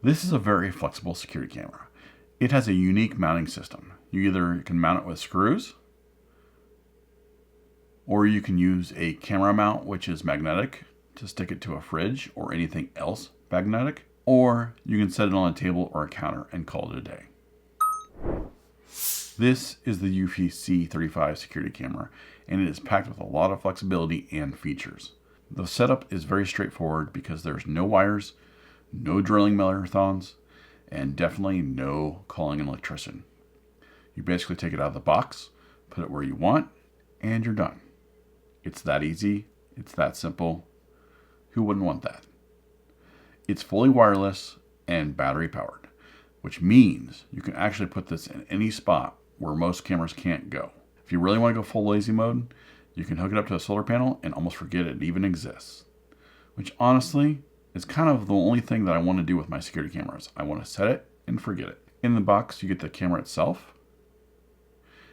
This is a very flexible security camera. It has a unique mounting system. You either can mount it with screws, or you can use a camera mount which is magnetic to stick it to a fridge or anything else magnetic, or you can set it on a table or a counter and call it a day. This is the Eufy C35 security camera, and it is packed with a lot of flexibility and features. The setup is very straightforward because there's no wires, no drilling marathons, and definitely no calling an electrician. You basically take it out of the box, put it where you want, and you're done. It's that easy, it's that simple. Who wouldn't want that? It's fully wireless and battery powered, which means you can actually put this in any spot where most cameras can't go. If you really want to go full lazy mode, you can hook it up to a solar panel and almost forget it even exists. Which honestly is kind of the only thing that I want to do with my security cameras. I want to set it and forget it. In the box, you get the camera itself.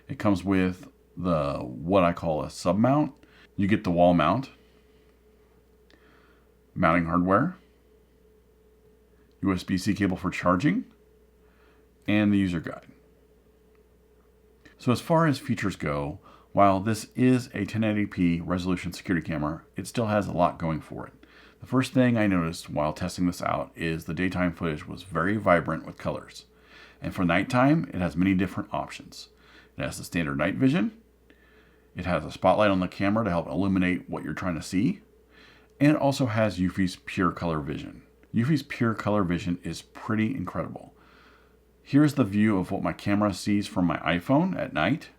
It comes with what I call a sub mount. You get the wall mount, mounting hardware, USB-C cable for charging, and the user guide. So as far as features go, while this is a 1080p resolution security camera, it still has a lot going for it. The first thing I noticed while testing this out is the daytime footage was very vibrant with colors. And for nighttime, it has many different options. It has the standard night vision. It has a spotlight on the camera to help illuminate what you're trying to see. And it also has Eufy's Pure Color Vision. Eufy's Pure Color Vision is pretty incredible. Here's the view of what my camera sees from my iPhone at night.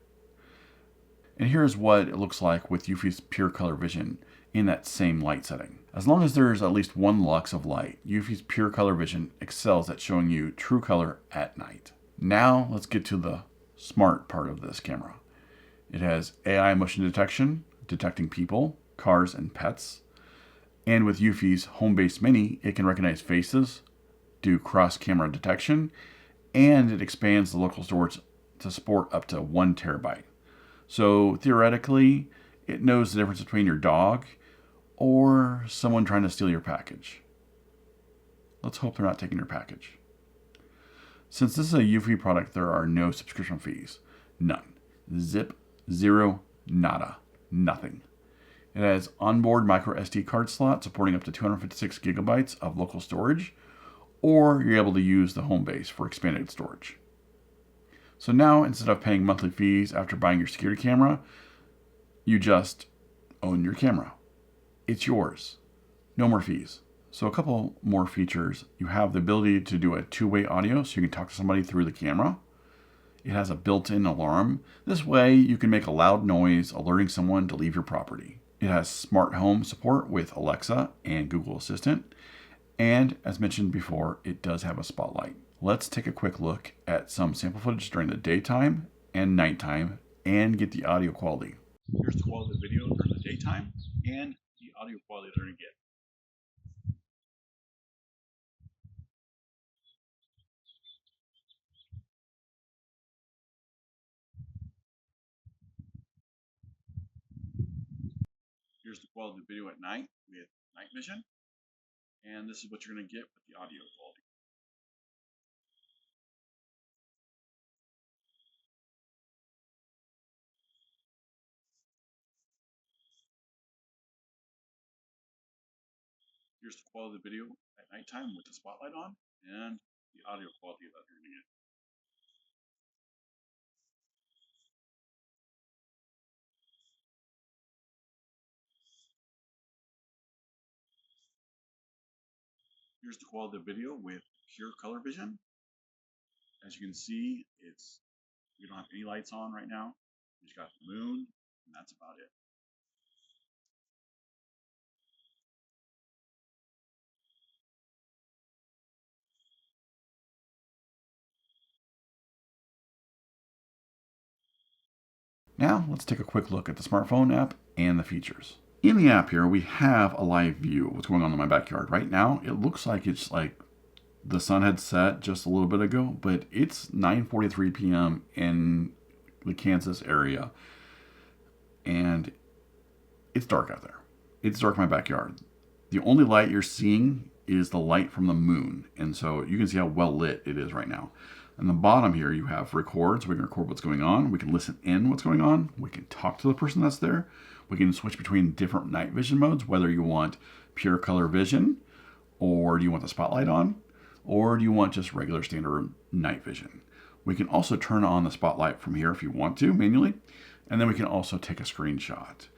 And here's what it looks like with Eufy's Pure Color Vision in that same light setting. As long as there's at least 1 lux of light, Eufy's Pure Color Vision excels at showing you true color at night. Now let's get to the smart part of this camera. It has AI motion detection, detecting people, cars, and pets. And with Eufy's Home Base Mini, it can recognize faces, do cross-camera detection, and it expands the local storage to support up to 1 terabyte. So theoretically, it knows the difference between your dog or someone trying to steal your package. Let's hope they're not taking your package. Since this is a Eufy product, there are no subscription fees. None. Zip, zero, nada, nothing. It has onboard micro SD card slot supporting up to 256 gigabytes of local storage, or you're able to use the home base for expanded storage. So now, instead of paying monthly fees after buying your security camera, you just own your camera. It's yours. No more fees. So a couple more features. You have the ability to do a 2-way audio, so you can talk to somebody through the camera. It has a built-in alarm. This way you can make a loud noise alerting someone to leave your property. It has smart home support with Alexa and Google Assistant. And as mentioned before, it does have a spotlight. Let's take a quick look at some sample footage during the daytime and nighttime and get the audio quality. Here's the quality of the video during the daytime and the audio quality they're going to get. Here's the quality of the video at night with night vision. And this is what you're going to get with the audio quality. Here's the quality of the video at nighttime with the spotlight on and the audio quality that you're going to get. Here's the quality of the video with Pure Color Vision. As you can see, we don't have any lights on right now. We just got the moon, and that's about it. Now let's take a quick look at the smartphone app and the features. In the app here, we have a live view of what's going on in my backyard. Right now, it looks like it's like the sun had set just a little bit ago, but it's 9:43 p.m. in the Kansas area, and it's dark out there. It's dark in my backyard. The only light you're seeing is the light from the moon. And so you can see how well lit it is right now. On the bottom here, you have record, so we can record what's going on. We can listen in what's going on. We can talk to the person that's there. We can switch between different night vision modes, whether you want pure color vision, or do you want the spotlight on, or do you want just regular standard night vision. We can also turn on the spotlight from here if you want to manually, and then we can also take a screenshot.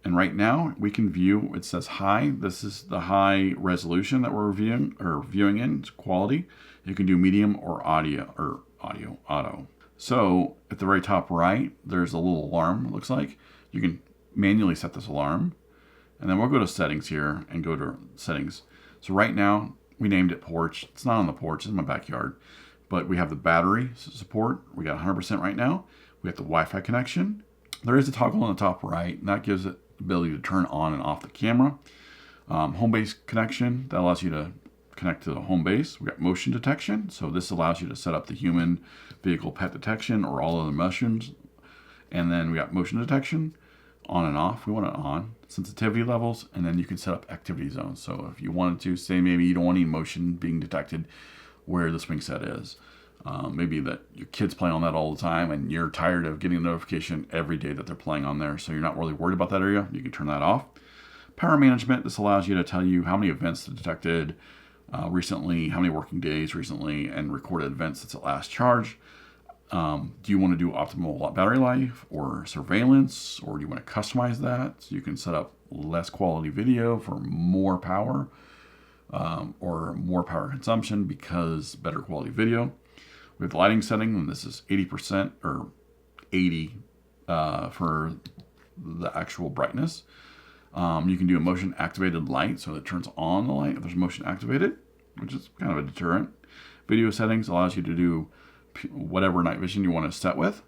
And right now we can view, it says high. This is the high resolution that we're viewing in, it's quality. You can do medium or auto. So at the very top right, there's a little alarm, it looks like. You can manually set this alarm. And then we'll go to settings here and go to settings. So right now we named it porch. It's not on the porch, it's in my backyard. But we have the battery support. We got 100% right now. We have the Wi-Fi connection. There is a toggle on the top right, and that gives it the ability to turn on and off the camera. Home base connection, that allows you to connect to the home base. We got motion detection, so this allows you to set up the human, vehicle, pet detection, or all other motions. And then we got motion detection, on and off. We want it on. Sensitivity levels, and then you can set up activity zones. So if you wanted to, say maybe you don't want any motion being detected where the swing set is. Maybe that your kids play on that all the time and you're tired of getting a notification every day that they're playing on there, so you're not really worried about that area. You can turn that off. Power management, this allows you to tell you how many events detected recently, how many working days recently, and recorded events since it last charged. Do you want to do optimal battery life or surveillance, or do you want to customize that? So you can set up less quality video for more power, or more power consumption because better quality video. We have the lighting setting, and this is 80% or 80 for the actual brightness. You can do a motion activated light, so it turns on the light if there's motion activated, which is kind of a deterrent. Video settings allows you to do whatever night vision you want to set with.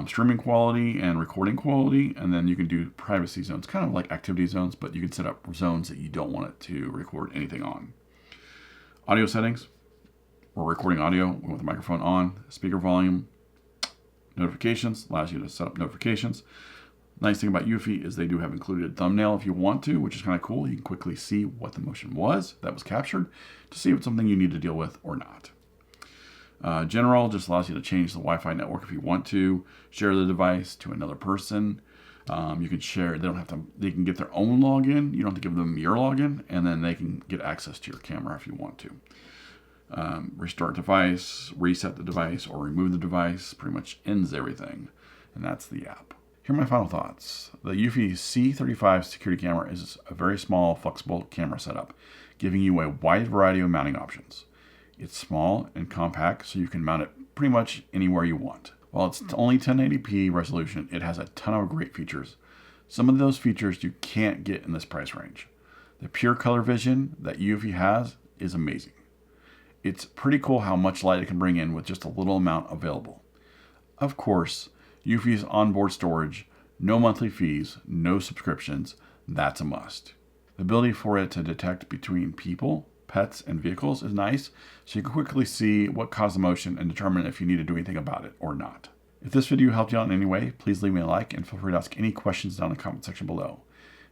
Streaming quality and recording quality, and then you can do privacy zones, kind of like activity zones, but you can set up zones that you don't want it to record anything on. Audio settings, we're recording audio with the microphone on. Speaker volume, notifications, allows you to set up notifications. Nice thing about Eufy is they do have included thumbnail if you want to, which is kind of cool. You can quickly see what the motion was that was captured to see if it's something you need to deal with or not. General just allows you to change the Wi-Fi network if you want to, share the device to another person. You can share, they can get their own login. You don't have to give them your login, and then they can get access to your camera if you want to. Restart device, reset the device, or remove the device, pretty much ends everything. And that's the app. Here are my final thoughts. The Eufy C35 security camera is a very small, flexible camera setup, giving you a wide variety of mounting options. It's small and compact, so you can mount it pretty much anywhere you want. While it's only 1080p resolution, it has a ton of great features. Some of those features you can't get in this price range. The pure color vision that Eufy has is amazing. It's pretty cool how much light it can bring in with just a little amount available. Of course, Eufy's onboard storage, no monthly fees, no subscriptions, that's a must. The ability for it to detect between people, pets, and vehicles is nice, so you can quickly see what caused the motion and determine if you need to do anything about it or not. If this video helped you out in any way, please leave me a like and feel free to ask any questions down in the comment section below.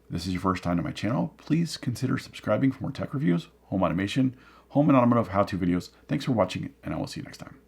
If this is your first time to my channel, please consider subscribing for more tech reviews, home automation, home and automotive how-to videos. Thanks for watching, and I will see you next time.